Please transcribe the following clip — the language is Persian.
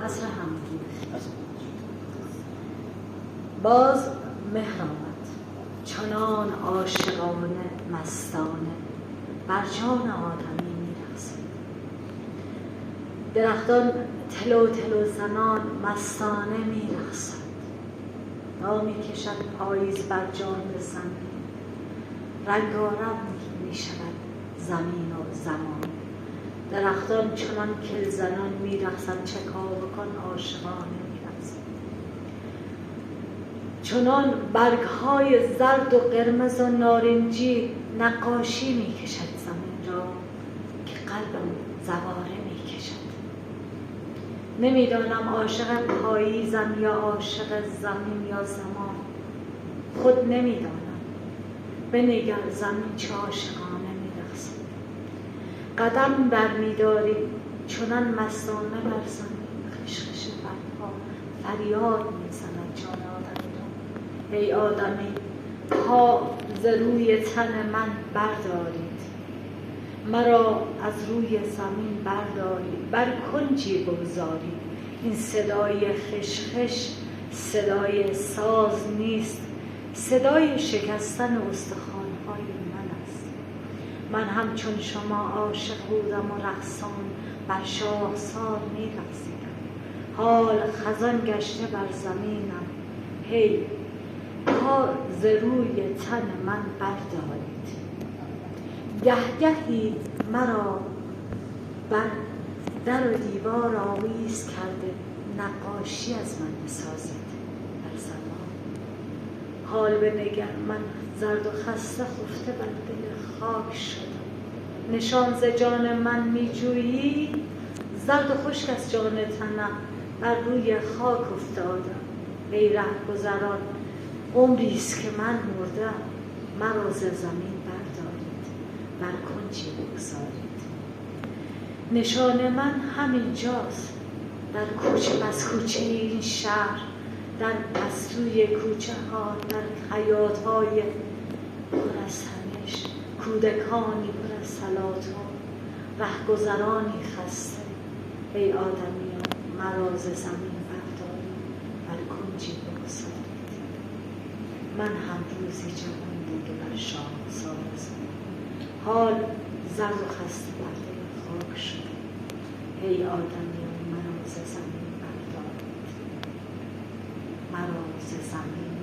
عصر همگی باز مهر آمد، چنان عاشقانه مستانه بر جان آدمی می‌رقصد. درختان تلو تلو زنان مستانه می‌رقصد. نا می‌کشد پاییز بر جان زمین، رنگارنگ می‌شود زمین و زمان. درختان چنان کل زنان می‌رقصند، چکاوکان عاشقانه می‌رقصند. چنان برگ‌های زرد و قرمز و نارنجی نقاشی می‌کشد زمین را که قلبم زواره می‌کشد. نمی‌دانم عاشق پاییزم یا عاشق زمین یا زمان، خود نمی‌دانم. بنگر زمین چه عاشقانه می‌رقصد. قدم برمی‌داریم چنان مستانه بر زمین، خشخش برگ‌ها فریاد می‌زند جان آدمی را. ای آدمی پا ز روی تن من بردارید، مرا از روی زمین بردارید، بر کنجی بگذارید. این صدای خشخش صدای ساز نیست، صدای شکستن استخوان‌های من است. من همچون شما عاشق بودم و رقصان بر شاخسار می‌رقصیدم. حال خزان گشته بر زمینم، هی پا ز روی تن من بردارید. گهگهی مرا بر در و دیوار آویز کرده نقاشی از من بسازید بر زمان. حال بنگر من زرد و خسته خفته بر دل خاک شدم. نشان ز جان من میجویی، زرد و خشک از جان تنم بر روی خاک افتادم. ای رهگذران عمریست که من مردم، مرا ز زمین بردارید، بر کنجی بگذارید. نشان من همین جاست، در کوچه بس کوچه این شهر، در پستوی کوچه ها، در حیات های پر از تنش، کودکانی پر از تلاطم، رهگذرانی خسته. ای آدمیان مرا ز زمین بردارید، بر کنجی بگذارید. من هم روزی جوان دیگه بر شاخسار زمین، حال زرد و خسته بر دل خاک شده. ای آدمیان مرا ز زمین بردارید، مرا ز زمین